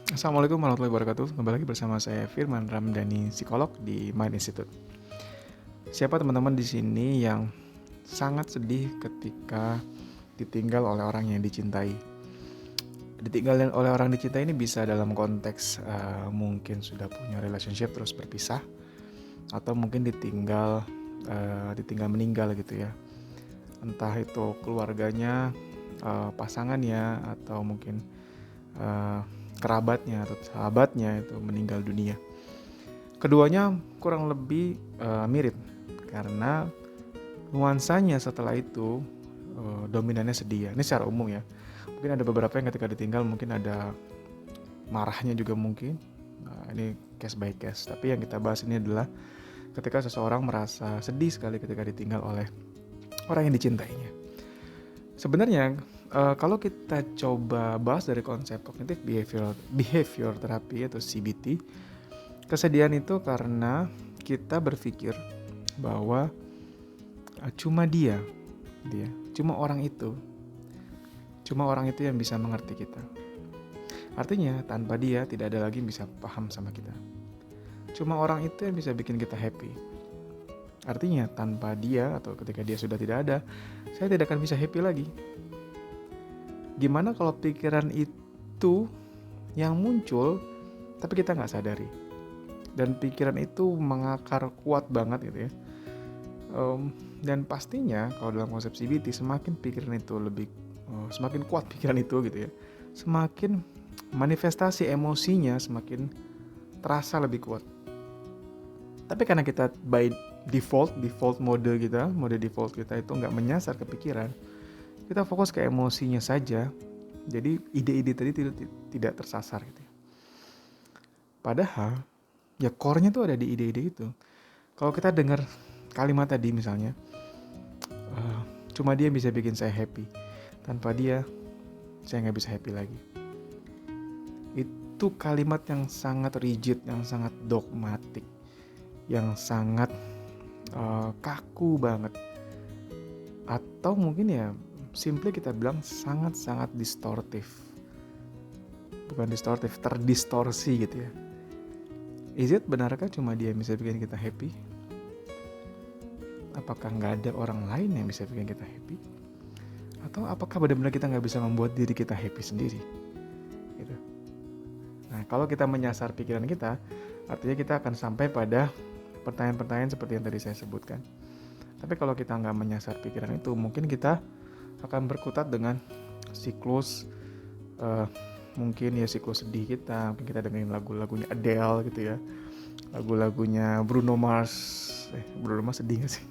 Assalamualaikum warahmatullahi wabarakatuh. Kembali lagi bersama saya Firman Ramdhani, psikolog di Mind Institute. Siapa teman-teman di sini yang sangat sedih ketika ditinggal oleh orang yang dicintai? Ditinggal oleh orang dicintai ini bisa dalam konteks mungkin sudah punya relationship terus berpisah, atau mungkin ditinggal meninggal gitu ya. Entah itu keluarganya, pasangannya, atau mungkin uh, kerabatnya atau sahabatnya itu meninggal dunia. Keduanya kurang lebih mirip karena nuansanya setelah itu dominannya sedih ya. Ini secara umum ya. Mungkin ada beberapa yang ketika ditinggal mungkin ada marahnya juga mungkin. Nah, ini case by case. Tapi yang kita bahas ini adalah ketika seseorang merasa sedih sekali ketika ditinggal oleh orang yang dicintainya. Sebenarnya kalau kita coba bahas dari konsep cognitive behavior therapy atau CBT, kesedihan itu karena kita berpikir bahwa cuma cuma orang itu yang bisa mengerti kita. Artinya tanpa dia tidak ada lagi yang bisa paham sama kita. Cuma orang itu yang bisa bikin kita happy. Artinya tanpa dia atau ketika dia sudah tidak ada, saya tidak akan bisa happy lagi. Gimana kalau pikiran itu yang muncul tapi kita nggak sadari, dan pikiran itu mengakar kuat banget gitu ya. Dan pastinya kalau dalam konsep CBT semakin pikiran itu semakin kuat pikiran itu gitu ya, semakin manifestasi emosinya semakin terasa lebih kuat. Tapi karena kita by default mode default kita itu nggak menyasar ke pikiran, kita fokus ke emosinya saja, jadi ide-ide tadi tidak tersasar gitu ya. Padahal ya core-nya tuh ada di ide-ide itu. Kalau kita dengar kalimat tadi misalnya, cuma dia bisa bikin saya happy, tanpa dia saya nggak bisa happy lagi. Itu kalimat yang sangat rigid, yang sangat dogmatik, yang sangat kaku banget. Atau mungkin ya simply kita bilang sangat-sangat distortif. Bukan distortif, terdistorsi gitu ya. Is it benarkah cuma dia yang bisa bikin kita happy? Apakah nggak ada orang lain yang bisa bikin kita happy? Atau apakah benar-benar kita nggak bisa membuat diri kita happy sendiri? Gitu. Nah, kalau kita menyasar pikiran kita, artinya kita akan sampai pada pertanyaan-pertanyaan seperti yang tadi saya sebutkan. Tapi kalau kita nggak menyasar pikiran itu, mungkin kita akan berkutat dengan siklus mungkin ya siklus sedih kita. Mungkin kita dengerin lagu-lagunya Adele gitu ya, lagu-lagunya Bruno Mars sedih gak sih?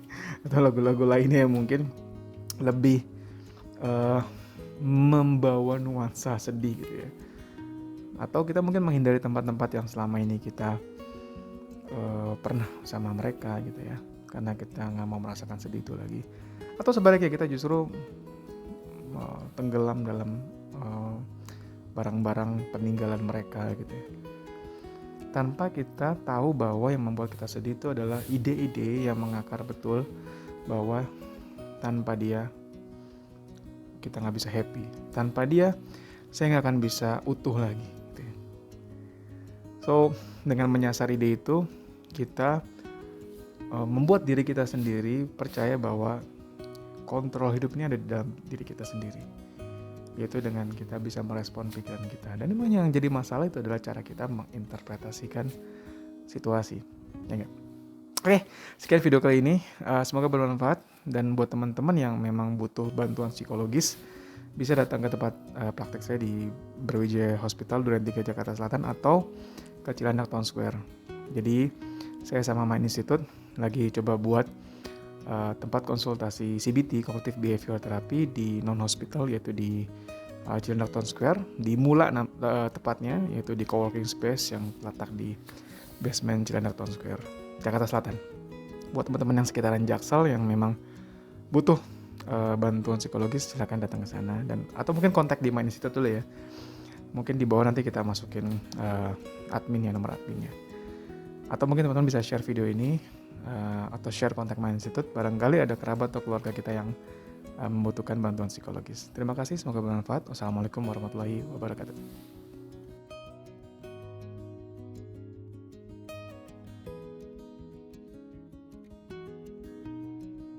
Atau lagu-lagu lainnya yang mungkin lebih membawa nuansa sedih gitu ya. Atau kita mungkin menghindari tempat-tempat yang selama ini kita pernah sama mereka gitu ya, karena kita nggak mau merasakan sedih itu lagi. Atau sebaliknya kita justru tenggelam dalam barang-barang peninggalan mereka gitu ya, tanpa kita tahu bahwa yang membuat kita sedih itu adalah ide-ide yang mengakar betul bahwa tanpa dia kita nggak bisa happy, tanpa dia saya nggak akan bisa utuh lagi gitu ya. So dengan menyasar ide itu, kita membuat diri kita sendiri percaya bahwa kontrol hidup ini ada di dalam diri kita sendiri, yaitu dengan kita bisa merespon pikiran kita. Dan memang yang jadi masalah itu adalah cara kita menginterpretasikan situasi, ya enggak? Oke, sekian video kali ini. Semoga bermanfaat, dan buat teman-teman yang memang butuh bantuan psikologis, bisa datang ke tempat praktek saya di Brawijaya Hospital Duren 3 Jakarta Selatan atau ke Cilandak Town Square. Jadi saya sama Mind Institute lagi coba buat tempat konsultasi CBT, Cognitive Behavior Therapy, di non-hospital, yaitu di Cilandak Town Square, di Mula tepatnya, yaitu di coworking space yang terletak di basement Cilandak Town Square, Jakarta Selatan. Buat teman-teman yang sekitaran Jaksel yang memang butuh bantuan psikologis, silakan datang ke sana, dan atau mungkin kontak di Mind Institute dulu ya. Mungkin di bawah nanti kita masukin nomor adminnya. Atau mungkin teman-teman bisa share video ini atau share kontak Mind Institute, barangkali ada kerabat atau keluarga kita yang membutuhkan bantuan psikologis. Terima kasih, semoga bermanfaat. Wassalamualaikum warahmatullahi wabarakatuh.